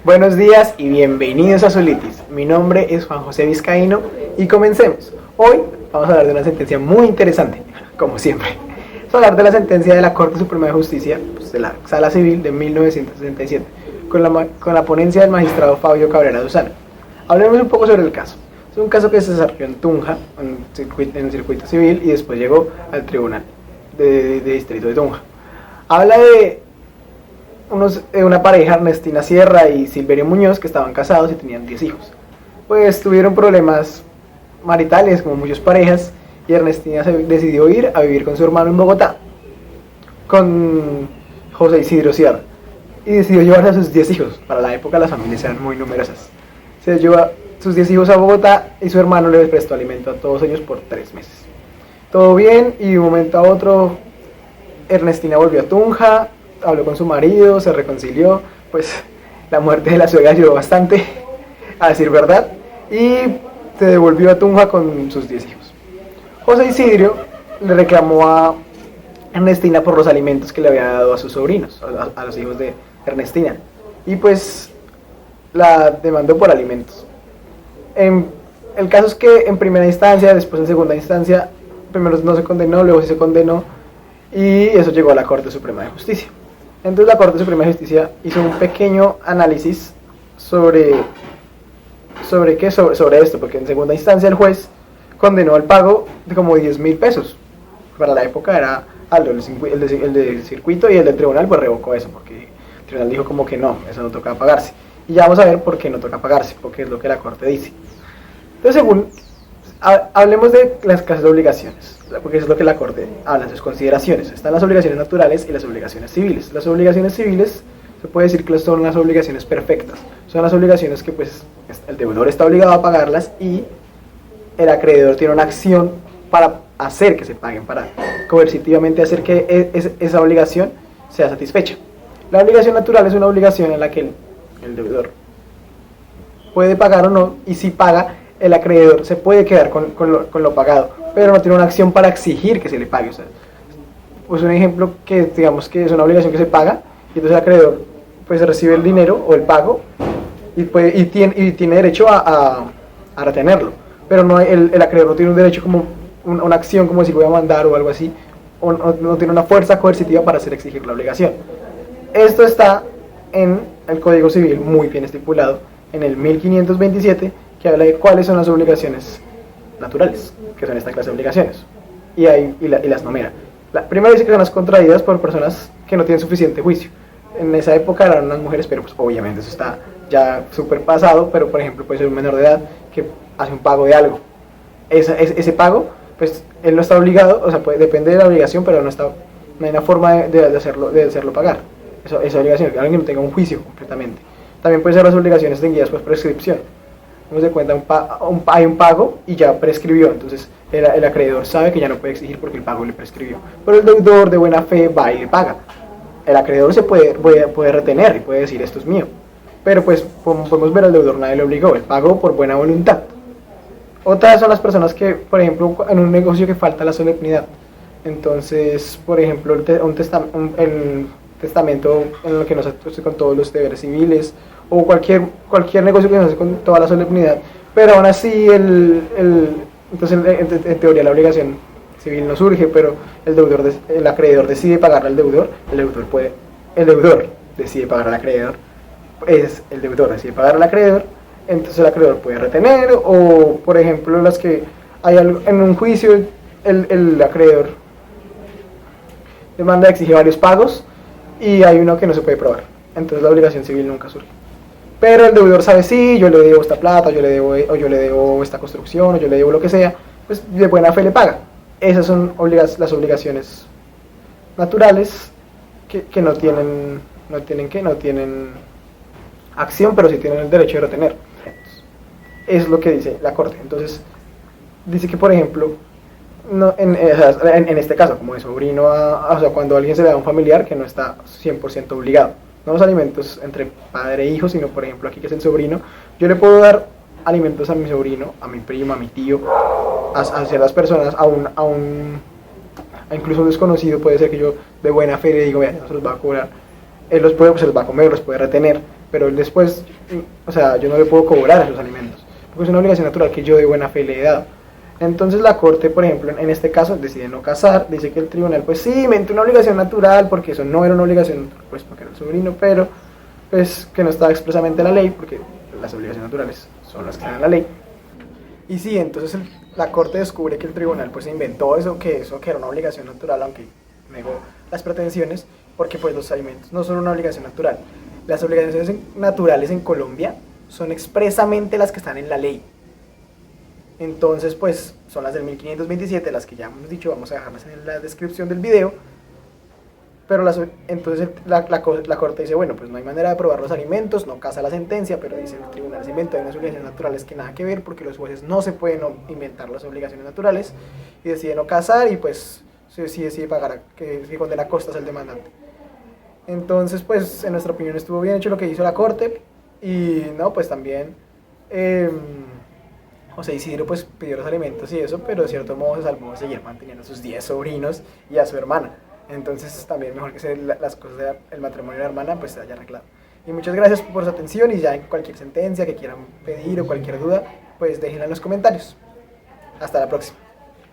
Buenos días y bienvenidos a Solitis. Mi nombre es Juan José Vizcaíno y comencemos. Hoy vamos a hablar de una sentencia muy interesante, como siempre. Vamos a hablar de la sentencia de la Corte Suprema de Justicia, de la Sala Civil de 1967, con la ponencia del magistrado Fabio Cabrera Duzano. Hablemos un poco sobre el caso. Es un caso que se desarrolló en Tunja, en el circuito civil, y después llegó al tribunal de distrito de Tunja. Habla de una pareja, Ernestina Sierra y Silverio Muñoz, que estaban casados y tenían 10 hijos. Pues tuvieron problemas maritales, como muchas parejas, y Ernestina decidió ir a vivir con su hermano en Bogotá, con José Isidro Sierra, y decidió llevarse a sus 10 hijos. Para la época las familias eran muy numerosas. Se llevó a sus 10 hijos a Bogotá y su hermano le prestó alimento a todos ellos por 3 meses. Todo bien, y de un momento a otro Ernestina volvió a Tunja, habló con su marido, se reconcilió. Pues la muerte de la suegra ayudó bastante, a decir verdad, y se devolvió a Tunja con sus 10 hijos. José Isidro le reclamó a Ernestina por los alimentos que le había dado a sus sobrinos, a los hijos de Ernestina, y pues la demandó por alimentos. El caso es que en primera instancia, después en segunda instancia, primero no se condenó, luego sí se condenó, y eso llegó a la Corte Suprema de Justicia. Entonces la Corte Suprema de Justicia hizo un pequeño análisis sobre esto, porque en segunda instancia el juez condenó al pago de como 10.000 pesos. Para la época era algo, el del circuito, y el del tribunal pues revocó eso, porque el tribunal dijo como que no, eso no toca pagarse. Y ya vamos a ver por qué no toca pagarse, porque es lo que la Corte dice. Entonces, hablemos de las clases de obligaciones, porque es lo que la Corte habla en sus consideraciones. Están las obligaciones naturales y las obligaciones civiles. Las obligaciones civiles se puede decir que son las obligaciones perfectas. Son las obligaciones que pues el deudor está obligado a pagarlas y el acreedor tiene una acción para hacer que se paguen, para coercitivamente hacer que esa obligación sea satisfecha. La obligación natural es una obligación en la que el deudor puede pagar o no, y si paga, el acreedor se puede quedar con lo pagado, pero no tiene una acción para exigir que se le pague. O sea, pues un ejemplo que digamos que es una obligación que se paga, y entonces el acreedor pues recibe el dinero o el pago y tiene derecho a retenerlo, pero no el acreedor no tiene un derecho como una acción, como si voy a mandar o algo así, o no tiene una fuerza coercitiva para hacer exigir la obligación. Esto está en el Código Civil muy bien estipulado, en el 1527, que habla de cuáles son las obligaciones naturales, que son esta clase de obligaciones, y las numera. La primera dice que son las contraídas por personas que no tienen suficiente juicio. En esa época eran unas mujeres, pero pues obviamente eso está ya súper pasado, pero por ejemplo puede ser un menor de edad que hace un pago de algo. Ese pago, pues él no está obligado, o sea, depende de la obligación, pero no hay una forma de hacerlo pagar. Esa obligación, que alguien no tenga un juicio completamente. También pueden ser las obligaciones extinguidas por prescripción. Como se cuenta, hay un pago y ya prescribió, entonces el acreedor sabe que ya no puede exigir porque el pago le prescribió. Pero el deudor de buena fe va y le paga. El acreedor se puede retener y puede decir esto es mío. Pero pues, como podemos ver, al deudor nadie le obligó, él pagó por buena voluntad. Otras son las personas que, por ejemplo, en un negocio que falta la solemnidad. Entonces, por ejemplo, el testamento en el que no se hace con todos los deberes civiles, o cualquier negocio que no se hace con toda la solemnidad, pero aún así entonces en teoría la obligación civil no surge, pero el acreedor decide pagarle al deudor, el deudor decide pagar al acreedor, el deudor decide pagar al acreedor, entonces el acreedor puede retener, o por ejemplo las que hay en un juicio el acreedor demanda, exige varios pagos y hay uno que no se puede probar, entonces la obligación civil nunca surge. Pero el deudor sabe, sí, yo le debo esta plata, yo le debo esta construcción, o yo le debo lo que sea, pues de buena fe le paga. Esas son las obligaciones naturales que no tienen acción, pero sí tienen el derecho de retener. Es lo que dice la Corte. Entonces, dice que, por ejemplo, en este caso, como de sobrino, o sea, cuando alguien se le da a un familiar que no está 100% obligado, no los alimentos entre padre e hijo, sino por ejemplo aquí que es el sobrino, yo le puedo dar alimentos a mi sobrino, a mi primo, a mi tío, a ciertas personas, a incluso un desconocido. Puede ser que yo de buena fe le digo, vea, no se los va a cobrar, él los puede, pues se los va a comer, los puede retener, pero él después, o sea, yo no le puedo cobrar esos alimentos, porque es una obligación natural que yo de buena fe le he dado. Entonces la corte, por ejemplo, en este caso decide no casar, dice que el tribunal pues sí inventó una obligación natural, porque eso no era una obligación natural, pues porque era el sobrino, pero pues que no estaba expresamente en la ley, porque las obligaciones naturales son las que están en la ley. Y sí, entonces la corte descubre que el tribunal pues inventó eso que era una obligación natural, aunque negó las pretensiones, porque pues los alimentos no son una obligación natural. Las obligaciones naturales en Colombia son expresamente las que están en la ley. Entonces pues son las del 1527, las que ya hemos dicho, vamos a dejarlas en la descripción del video. Pero entonces la corte dice, bueno, pues no hay manera de probar los alimentos, no casa la sentencia, pero dice el tribunal se inventó unas obligaciones naturales que nada que ver, porque los jueces no se pueden inventar las obligaciones naturales, y decide no casar, y pues sí decide pagar, que condena a costas al demandante. Entonces pues en nuestra opinión estuvo bien hecho lo que hizo la corte, y no, pues también José Isidro pues pidió los alimentos y eso, pero de cierto modo se salvó de seguir manteniendo a sus 10 sobrinos y a su hermana. Entonces también mejor que las cosas del matrimonio de la hermana pues se haya arreglado. Y muchas gracias por su atención, y ya en cualquier sentencia que quieran pedir o cualquier duda, pues déjenla en los comentarios. Hasta la próxima.